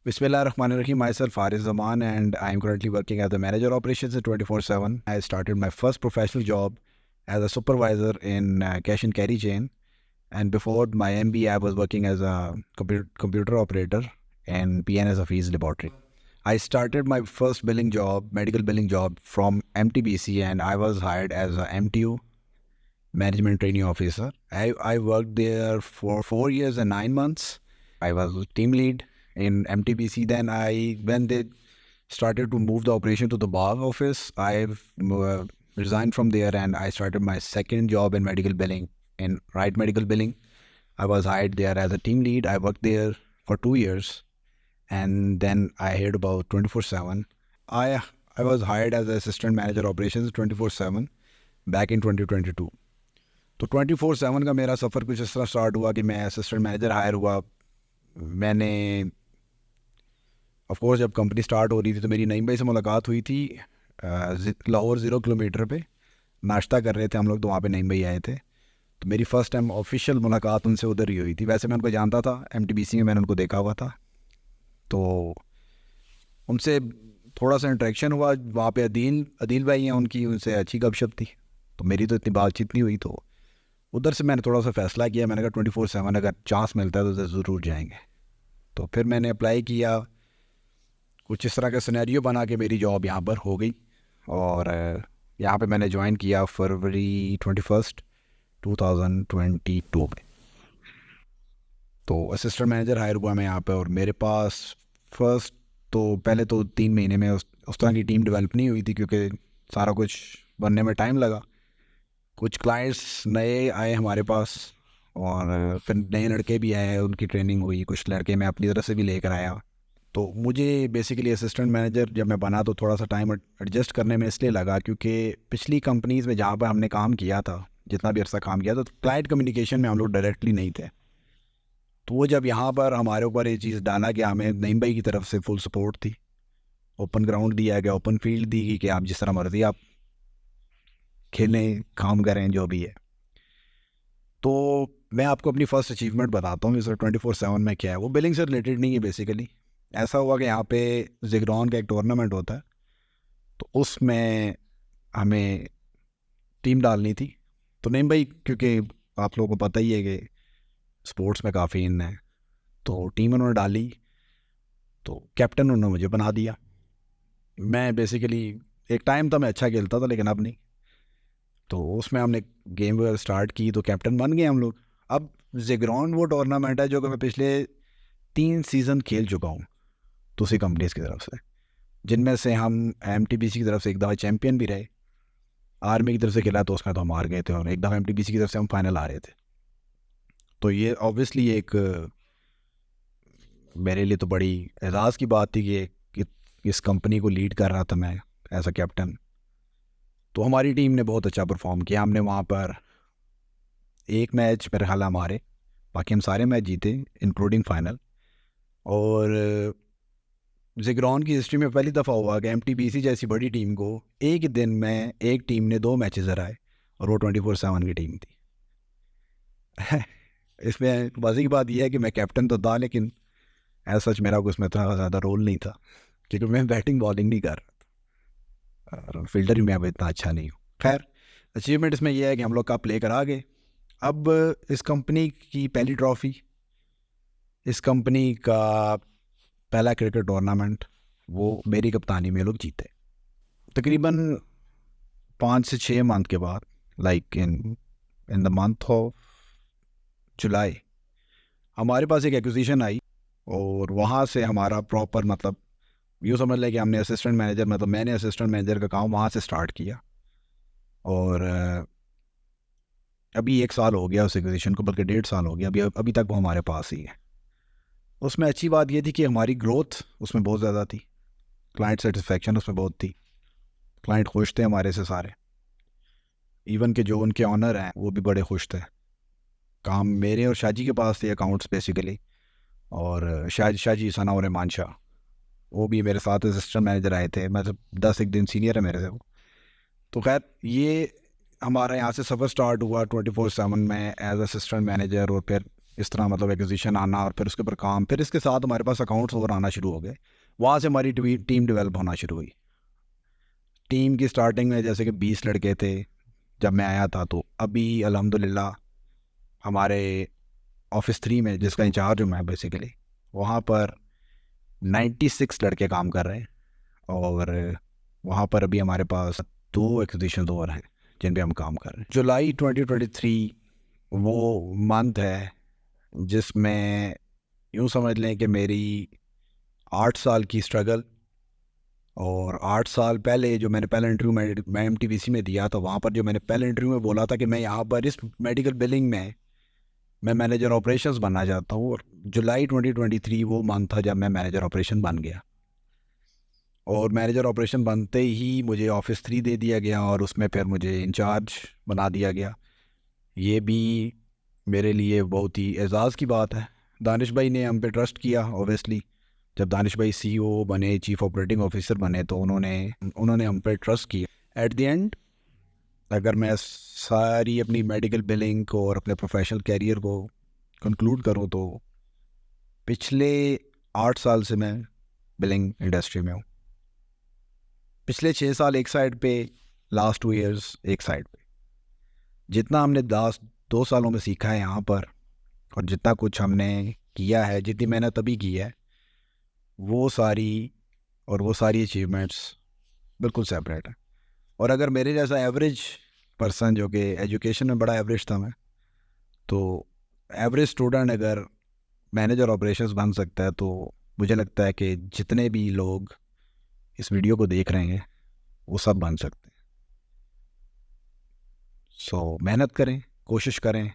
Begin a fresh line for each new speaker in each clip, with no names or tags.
Bismillahirrahmanirrahim. Myself Faris Zaman, and I am currently working as the manager operations at 24/7. I started my first professional job as a supervisor in cash and carry chain, and before my MBA, I was working as a computer operator in PNS Hafiz Laboratory. I started my first billing job, medical billing job, from MTBC, and I was hired as a MTU, Management Training Officer. I worked there for 4 years and 9 months. I was team lead in MTBC. Then when they started to move the operation to the Bagh office, I've resigned from there and I started my second job in medical billing, in Right Medical Billing. I was hired there as a team lead. I worked there for 2 years, and then I heard about 24/7. I was hired as assistant manager operations 24/7 back in 2022. तो 24/7 का मेरा सफ़र कुछ इस तरह start हुआ कि मैं assistant manager hire हुआ. मैंने ऑफ कोर्स जब कंपनी स्टार्ट हो रही थी तो मेरी नईम भाई से मुलाकात हुई थी लाहौर 0 किलोमीटर पे. नाश्ता कर रहे थे हम लोग, तो वहाँ पे नईम भाई आए थे. तो मेरी फ़र्स्ट टाइम ऑफिशियल मुलाकात उनसे उधर ही हुई थी. वैसे मैं उनको जानता था, MTBC में मैंने उनको देखा हुआ था, तो उनसे थोड़ा सा इंटरेक्शन हुआ. वहाँ पे अदील भाई हैं उनकी, उनसे अच्छी गपशप थी, तो मेरी तो इतनी बातचीत नहीं हुई. तो उधर से मैंने थोड़ा सा फ़ैसला किया. मैंने कहा 24/7 अगर चांस मिलता है तो उधर ज़रूर जाएंगे. तो फिर मैंने अप्लाई किया. कुछ इस तरह का सिनेरियो बना के मेरी जॉब यहाँ पर हो गई, और यहाँ पे मैंने ज्वाइन किया फरवरी 21, 2022 में. तो असिस्टेंट मैनेजर हायर हुआ मैं यहाँ पे. और मेरे पास फर्स्ट तो पहले तो 3 महीने में उस तरह की टीम डेवलप नहीं हुई थी, क्योंकि सारा कुछ बनने में टाइम लगा. कुछ क्लाइंट्स नए आए हमारे पास, और फिर नए लड़के भी आए, उनकी ट्रेनिंग हुई. कुछ लड़के मैं अपनी तरफ से भी लेकर आया. तो मुझे बेसिकली असिस्टेंट मैनेजर जब मैं बना तो थोड़ा सा टाइम एडजस्ट करने में इसलिए लगा, क्योंकि पिछली कंपनीज़ में जहाँ पर हमने काम किया था, जितना भी अर्सा काम किया था, तो क्लाइंट कम्युनिकेशन में हम लोग डायरेक्टली नहीं थे. तो वो जब यहाँ पर हमारे ऊपर ये चीज़ डाला कि हमें नईम भाई की तरफ से फुल सपोर्ट थी, ओपन ग्राउंड दिया गया, ओपन फील्ड दी गई कि आप जिस तरह मर्जी आप खेलें, काम करें, जो भी है. तो मैं आपको अपनी फ़र्स्ट अचीवमेंट बताता हूँ. इस 24/7 में क्या है, वो बिलिंग से रिलेटेड नहीं है. बेसिकली ऐसा हुआ कि यहाँ पे ज़िगरॉन का एक टूर्नामेंट होता है, तो उसमें हमें टीम डालनी थी. तो नहीं भाई, क्योंकि आप लोगों को पता ही है कि स्पोर्ट्स में काफ़ी इन है, तो टीम उन्होंने डाली, तो कैप्टन उन्होंने मुझे बना दिया. मैं बेसिकली एक टाइम था मैं अच्छा खेलता था, लेकिन अब नहीं. तो उसमें हमने गेम वगैरह स्टार्ट की, तो कैप्टन बन गए हम लोग. अब ज़िगरॉन वो टूर्नामेंट है जो कि मैं पिछले 3 सीज़न खेल चुका हूँ दूसरी कंपनीज़ की तरफ से, जिनमें से हम MTBC की तरफ से एक दफ़ा चैम्पियन भी रहे. आर्मी की तरफ से खेला तो उसमें तो हम हार गए थे, और एक दफ़ा MTBC की तरफ से हम फाइनल आ रहे थे. तो ये ऑब्वियसली एक मेरे लिए तो बड़ी एजाज़ की बात थी कि इस कंपनी को लीड कर रहा था मैं एज अ कैप्टन. तो हमारी टीम ने बहुत अच्छा परफॉर्म किया. हमने वहाँ पर एक मैच मेरे ख्याल हम हारे, बाकी हम सारे मैच जीते इंक्लूडिंग फाइनल. और ज़िगरॉन की हिस्ट्री में पहली दफ़ा हुआ कि MTBC जैसी बड़ी टीम को एक ही दिन में एक टीम ने 2 मैचेस हराए, और वो 24/7 की टीम थी. इसमें मज़े की बात यह है कि मैं कैप्टन तो था, लेकिन एज सच मेरा कुछ में इतना ज़्यादा रोल नहीं था, क्योंकि मैं बैटिंग बॉलिंग नहीं कर रहा था, और फील्डर भी मैं अब इतना अच्छा नहीं हूँ. खैर, अचीवमेंट इसमें यह है कि हम लोग कप लेकर आ गए. अब इस कंपनी की पहली ट्रॉफ़ी, इस कंपनी का पहला क्रिकेट टूर्नामेंट, वो मेरी कप्तानी में लोग जीते. तकरीबन 5 से 6 मंथ के बाद, like in the month of July, हमारे पास एक एक्विजिशन आई, और वहाँ से हमारा प्रॉपर मतलब यूँ समझ लें कि हमने असिस्टेंट मैनेजर, मतलब मैंने असिस्टेंट मैनेजर का काम वहाँ से स्टार्ट किया. और अभी 1 साल हो गया उस एक्विजिशन को, बल्कि 1.5 साल हो गया. अभी तक वो हमारे पास ही है. उसमें अच्छी बात ये थी कि हमारी ग्रोथ उसमें बहुत ज़्यादा थी, क्लाइंट सेटिस्फेक्शन उसमें बहुत थी, क्लाइंट खुश थे हमारे से सारे. इवन के जो उनके ऑनर हैं वो भी बड़े खुश थे. काम मेरे और शाहजी के पास थे अकाउंट्स बेसिकली, और शाहजी सना और रहमान शाह, वो भी मेरे साथ असिस्टेंट मैनेजर आए थे. मतलब 10 एक दिन सीनियर है मेरे से वो. तो खैर, ये हमारा यहाँ से सफ़र स्टार्ट हुआ 24/7 में एज असिस्टेंट मैनेजर, और फिर इस तरह मतलब एक्विजिशन आना और फिर उसके ऊपर काम, फिर इसके साथ हमारे पास अकाउंट्स और आना शुरू हो गए। वहाँ से हमारी टीम डेवलप होना शुरू हुई। टीम की स्टार्टिंग में जैसे कि 20 लड़के थे जब मैं आया था, तो अभी अल्हम्दुलिल्लाह हमारे ऑफिस 3 में, जिसका इंचार्ज हूँ मैं बेसिकली, वहाँ पर 96 लड़के काम कर रहे हैं। और वहाँ पर अभी हमारे पास 2 एक्विजिशन और हैं जिन पे हम काम कर रहे हैं। जुलाई 2023 वो मंथ है जिसमें यूँ समझ लें कि मेरी 8 साल की स्ट्रगल, और 8 साल पहले जो मैंने पहला इंटरव्यू मैं MTVC में दिया था, वहाँ पर जो मैंने पहले इंटरव्यू में बोला था कि मैं यहाँ पर इस मेडिकल बिलिंग में मैं मैनेजर ऑपरेशंस बनना चाहता हूँ, और जुलाई 2023 वो मंथ था जब मैं मैनेजर ऑपरेशन बन गया। और मैनेजर ऑपरेशन बनते ही मुझे ऑफिस 3 दे दिया गया और उसमें फिर मुझे इंचार्ज बना दिया गया। ये भी मेरे लिए बहुत ही एजाज़ की बात है। दानिश भाई ने हम पे ट्रस्ट किया ऑब्वियसली। जब दानिश भाई CEO बने, चीफ ऑपरेटिंग ऑफिसर बने, तो उन्होंने हम पे ट्रस्ट किया। एट द एंड अगर मैं सारी अपनी मेडिकल बिलिंग को और अपने प्रोफेशनल कैरियर को कंक्लूड करूँ तो पिछले 8 साल से मैं बिलिंग इंडस्ट्री में हूँ। पिछले 6 साल एक साइड पे, लास्ट 2 इयर्स एक साइड पे। जितना हमने 2 सालों में सीखा है यहाँ पर, और जितना कुछ हमने किया है, जितनी मेहनत अभी की है, वो सारी अचीवमेंट्स बिल्कुल सेपरेट है। और अगर मेरे जैसा एवरेज पर्सन, जो कि एजुकेशन में बड़ा एवरेज था मैं, तो एवरेज स्टूडेंट अगर मैनेजर ऑपरेशंस बन सकता है, तो मुझे लगता है कि जितने भी लोग इस वीडियो को देख रहे हैं वो सब बन सकते हैं। सो मेहनत करें, कोशिश करें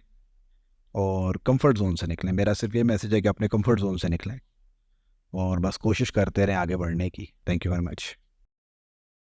और कंफर्ट जोन से निकलें। मेरा सिर्फ ये मैसेज है कि अपने कंफर्ट जोन से निकलें और बस कोशिश करते रहें आगे बढ़ने की। Thank you very much.